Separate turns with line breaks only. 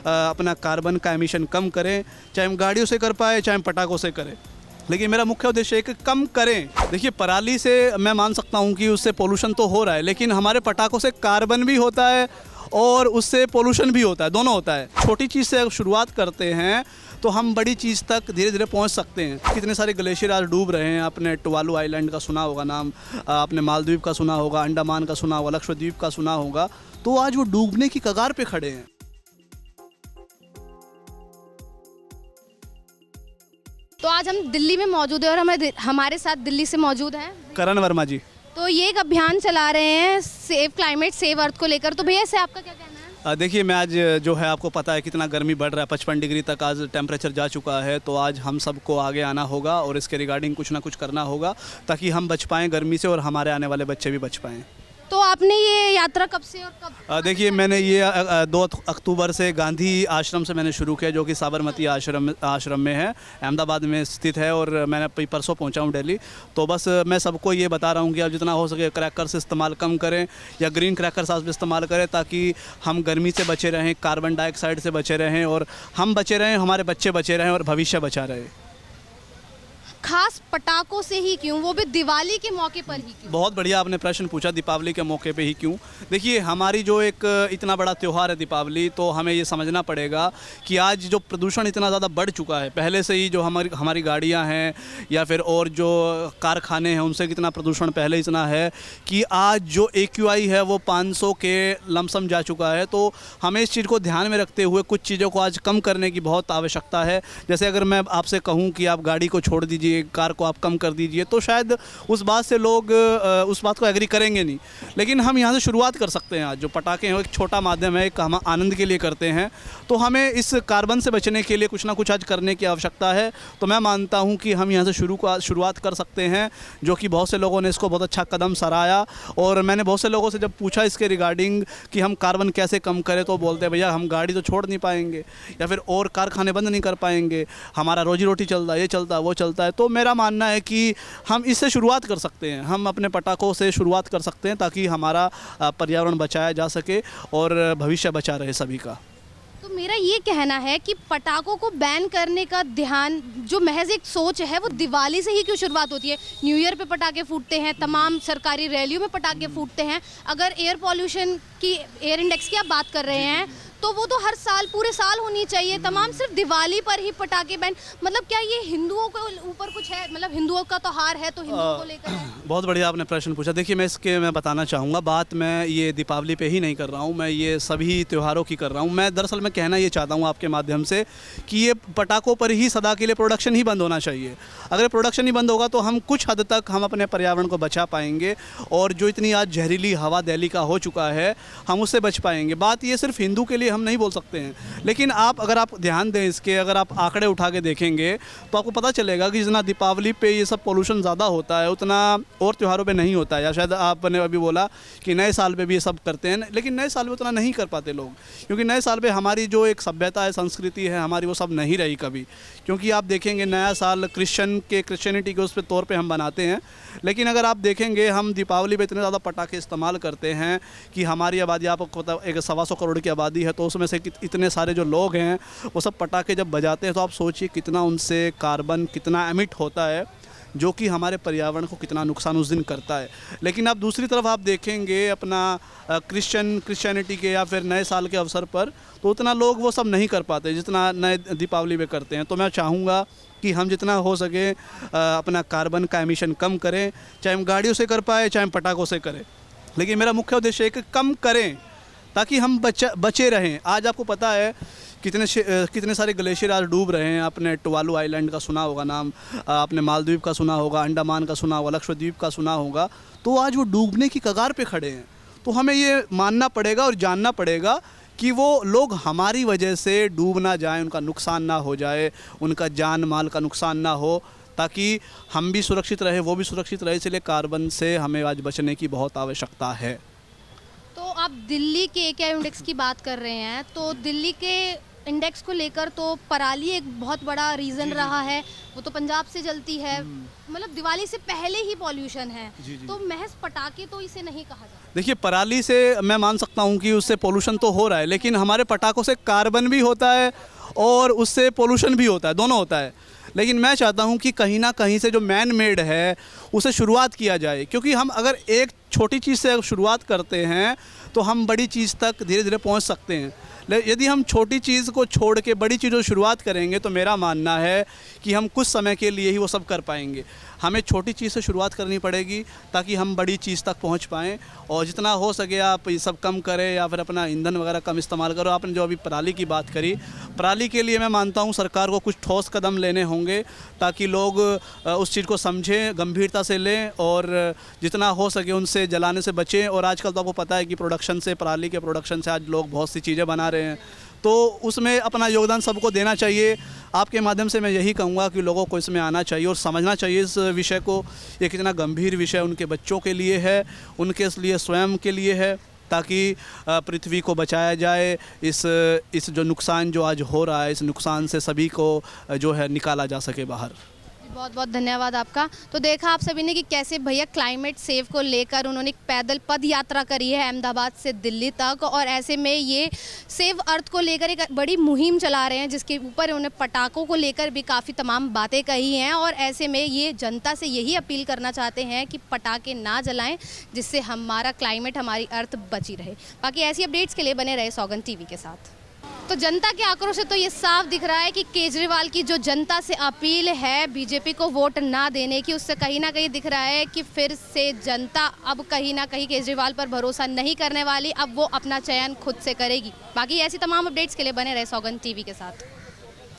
अपना कार्बन का एमिशन कम करें, चाहे हम गाड़ियों से कर पाए चाहे हम पटाखों से करें। लेकिन मेरा मुख्य उद्देश्य है कि कम करें। देखिए, पराली से मैं मान सकता हूँ कि उससे पोल्यूशन तो हो रहा है, लेकिन हमारे पटाखों से कार्बन भी होता है और उससे पोल्यूशन भी होता है, दोनों होता है। छोटी चीज़ से अगर शुरुआत करते हैं तो हम बड़ी चीज़ तक धीरे धीरे पहुंच सकते हैं। कितने सारे ग्लेशियर आज डूब रहे हैं। आपने टुवालू आइलैंड का सुना होगा नाम, आपने मालदीव का सुना होगा, अंडमान का सुना होगा, लक्षद्वीप का सुना होगा। तो आज वो डूबने की कगार पे खड़े हैं।
तो आज हम दिल्ली में मौजूद हैं और हमारे साथ दिल्ली से मौजूद हैं
करण वर्मा जी।
तो ये एक अभियान चला रहे हैं सेव क्लाइमेट सेव अर्थ को लेकर। तो भैया इससे आपका क्या कहना है?
देखिए, मैं आज जो है आपको पता है कितना गर्मी बढ़ रहा है, 55 डिग्री तक आज टेम्परेचर जा चुका है। तो आज हम सबको आगे आना होगा और इसके रिगार्डिंग कुछ ना कुछ करना होगा ताकि हम बच पाएँ गर्मी से और हमारे आने वाले बच्चे भी बच पाएँ।
तो आपने ये यात्रा कब से और कब?
देखिए, मैंने ये 2 अक्टूबर से गांधी आश्रम से मैंने शुरू किया, जो कि साबरमती आश्रम में है, अहमदाबाद में स्थित है। और मैंने परसों पहुंचा हूं दिल्ली। तो बस मैं सबको ये बता रहा हूं कि आप जितना हो सके क्रैकर्स इस्तेमाल कम करें या ग्रीन क्रैकर्स आप इस्तेमाल करें ताकि हम गर्मी से बचे रहें, कार्बन डाइऑक्साइड से बचे रहें और हम बचे रहें, हमारे बच्चे बचे रहें और भविष्य बचा रहे।
खास पटाखों से ही क्यों, वो भी दिवाली के मौके पर ही क्यों?
बहुत बढ़िया आपने प्रश्न पूछा, दीपावली के मौके पे ही क्यों। देखिए, हमारी जो एक इतना बड़ा त्यौहार है दीपावली, तो हमें ये समझना पड़ेगा कि आज जो प्रदूषण इतना ज़्यादा बढ़ चुका है, पहले से ही जो हमारी गाड़ियां हैं या फिर और जो कारखाने हैं उनसे कितना प्रदूषण पहले इतना है कि आज जो AQI है वो 500 के लमसम जा चुका है। तो हमें इस चीज़ को ध्यान में रखते हुए कुछ चीज़ों को आज कम करने की बहुत आवश्यकता है। जैसे अगर मैं आपसे कहूँ कि आप गाड़ी को छोड़ दीजिए, कार को आप कम कर दीजिए, तो शायद उस बात से लोग उस बात को एग्री करेंगे नहीं। लेकिन हम यहाँ से शुरुआत कर सकते हैं। आज जो पटाखे हैं एक छोटा माध्यम है, एक हम आनंद के लिए करते हैं। तो हमें इस कार्बन से बचने के लिए कुछ ना कुछ आज करने की आवश्यकता है। तो मैं मानता हूँ कि हम यहाँ से शुरुआत कर सकते हैं, जो कि बहुत से लोगों ने इसको बहुत अच्छा कदम सराहा। और मैंने बहुत से लोगों से जब पूछा इसके रिगार्डिंग कि हम कार्बन कैसे कम करें, तो बोलते हैं भैया हम गाड़ी तो छोड़ नहीं पाएंगे या फिर और कारखाने बंद नहीं कर पाएंगे, हमारा रोजी रोटी चलता है, ये चलता है, वो चलता है। तो मेरा मानना है कि हम इससे शुरुआत कर सकते हैं, हम अपने पटाखों से शुरुआत कर सकते हैं ताकि हमारा पर्यावरण बचाया जा सके और भविष्य बचा रहे सभी का।
तो मेरा ये कहना है कि पटाखों को बैन करने का ध्यान जो महज एक सोच है वो दिवाली से ही क्यों शुरुआत होती है? न्यू ईयर पे पटाखे फूटते हैं, तमाम सरकारी रैलियों में पटाखे फूटते हैं। अगर एयर पॉल्यूशन की, एयर इंडेक्स की आप बात कर रहे हैं, तो वो तो हर साल पूरे साल होनी चाहिए। तमाम सिर्फ दिवाली पर ही पटाखे बैन, मतलब क्या ये हिंदुओं के ऊपर कुछ है? मतलब हिंदुओं का त्योहार है तो हिंदुओं को लेकर है?
बहुत बढ़िया आपने प्रश्न पूछा। देखिए, मैं बताना चाहूँगा, बात मैं ये दीपावली पे ही नहीं कर रहा हूँ, मैं ये सभी त्योहारों की कर रहा हूँ। मैं दरअसल मैं कहना ये चाहता हूँ आपके माध्यम से कि ये पटाखों पर ही सदा के लिए प्रोडक्शन ही बंद होना चाहिए। अगर प्रोडक्शन ही बंद होगा तो हम कुछ हद तक हम अपने पर्यावरण को बचा पाएंगे और जो इतनी आज जहरीली हवा दिल्ली का हो चुका है हम उससे बच पाएंगे। बात ये सिर्फ हिंदू के लिए हम नहीं बोल सकते हैं, लेकिन अगर आप ध्यान दें इसके, अगर आप आंकड़े उठा के देखेंगे तो आपको पता चलेगा कि जितना दीपावली पे ये सब पोल्यूशन ज़्यादा होता है उतना और त्योहारों पे नहीं होता है। या शायद आपने अभी बोला कि नए साल पे भी ये सब करते हैं, लेकिन नए साल में उतना नहीं कर पाते लोग, क्योंकि नए साल पे हमारी जो एक सभ्यता है, संस्कृति है हमारी, वो सब नहीं रही कभी। क्योंकि आप देखेंगे नया साल क्रिश्चियनिटी के उस पे तौर पे हम बनाते हैं, लेकिन अगर आप देखेंगे हम दीपावली पे इतने ज़्यादा पटाखे इस्तेमाल करते हैं कि हमारी आबादी, आपको पता एक 125 करोड़ की आबादी है, तो उसमें से इतने सारे जो लोग हैं वो सब पटाखे जब बजाते हैं तो आप सोचिए कितना उनसे कार्बन कितना एमिट होता है, जो कि हमारे पर्यावरण को कितना नुकसान उस दिन करता है। लेकिन आप दूसरी तरफ आप देखेंगे अपना क्रिश्चियनिटी के या फिर नए साल के अवसर पर, तो उतना लोग वो सब नहीं कर पाते जितना नए दीपावली में करते हैं। तो मैं चाहूँगा कि हम जितना हो सके अपना कार्बन का एमिशन कम करें, चाहे हम गाड़ियों से कर पाए चाहे हम पटाखों से करें। लेकिन मेरा मुख्य उद्देश्य है कि कम करें ताकि हम बचे रहें। आज आपको पता है कितने सारे ग्लेशियर आज डूब रहे हैं। आपने टुवालू आइलैंड का सुना होगा नाम, आपने मालदीव का सुना होगा, अंडमान का सुना होगा, लक्षद्वीप का सुना होगा। तो आज वो डूबने की कगार पे खड़े हैं। तो हमें ये मानना पड़ेगा और जानना पड़ेगा कि वो लोग हमारी वजह से डूब ना जाएं, उनका नुकसान ना हो जाए, उनका जान माल का नुकसान ना हो, ताकि हम भी सुरक्षित रहे, वो भी सुरक्षित रहे। इसलिए कार्बन से हमें आज बचने की बहुत आवश्यकता है।
तो आप दिल्ली के AQI इंडेक्स की बात कर रहे हैं, तो दिल्ली के इंडेक्स को लेकर तो पराली एक बहुत बड़ा रीज़न रहा है, वो तो पंजाब से जलती है, मतलब दिवाली से पहले ही पॉल्यूशन है, तो महज पटाखे तो इसे नहीं कहा जाता।
देखिए, पराली से मैं मान सकता हूँ कि उससे पोल्यूशन तो हो रहा है, लेकिन हमारे पटाखों से कार्बन भी होता है और उससे पोल्यूशन भी होता है, दोनों होता है। लेकिन मैं चाहता हूँ कि कहीं ना कहीं से जो मैन मेड है उसे शुरुआत किया जाए, क्योंकि हम अगर एक छोटी चीज़ से शुरुआत करते हैं तो हम बड़ी चीज़ तक धीरे धीरे पहुँच सकते हैं। यदि हम छोटी चीज़ को छोड़ के बड़ी चीज़ों से शुरुआत करेंगे तो मेरा मानना है कि हम कुछ समय के लिए ही वो सब कर पाएंगे। हमें छोटी चीज़ से शुरुआत करनी पड़ेगी ताकि हम बड़ी चीज़ तक पहुंच पाएँ, और जितना हो सके आप ये सब कम करें या फिर अपना ईंधन वगैरह कम इस्तेमाल करो। आपने जो अभी पराली की बात करी, पराली के लिए मैं मानता हूं सरकार को कुछ ठोस कदम लेने होंगे ताकि लोग उस चीज़ को समझें, गंभीरता से लें और जितना हो सके उनसे जलाने से बचें। और आजकल तो आपको पता है कि प्रोडक्शन से, पराली के प्रोडक्शन से आज लोग बहुत सी चीज़ें बना रहे हैं, तो उसमें अपना योगदान सबको देना चाहिए। आपके माध्यम से मैं यही कहूँगा कि लोगों को इसमें आना चाहिए और समझना चाहिए इस विषय को। ये कितना गंभीर विषय उनके बच्चों के लिए है, उनके लिए स्वयं के लिए है, ताकि पृथ्वी को बचाया जाए। इस जो नुकसान जो आज हो रहा है, इस नुकसान से सभी को जो है निकाला जा सके बाहर।
बहुत बहुत धन्यवाद आपका। तो देखा आप सभी ने कि कैसे भैया क्लाइमेट सेव को लेकर उन्होंने एक पैदल पद यात्रा करी है अहमदाबाद से दिल्ली तक, और ऐसे में ये सेव अर्थ को लेकर एक बड़ी मुहिम चला रहे हैं, जिसके ऊपर उन्होंने पटाखों को लेकर भी काफ़ी तमाम बातें कही हैं। और ऐसे में ये जनता से यही अपील करना चाहते हैं कि पटाखे ना जलाएं, जिससे हमारा क्लाइमेट, हमारी अर्थ बची रहे। बाकी ऐसी अपडेट्स के लिए बने रहे सौगंध टीवी के साथ। तो जनता के आक्रोश से तो ये साफ दिख रहा है कि केजरीवाल की जो जनता से अपील है बीजेपी को वोट ना देने की, उससे कहीं ना कहीं दिख रहा है कि फिर से जनता अब कहीं ना कहीं केजरीवाल पर भरोसा नहीं करने वाली, अब वो अपना चयन खुद से करेगी। बाकी ऐसी तमाम अपडेट्स के लिए बने रहे सौगंध टीवी के साथ।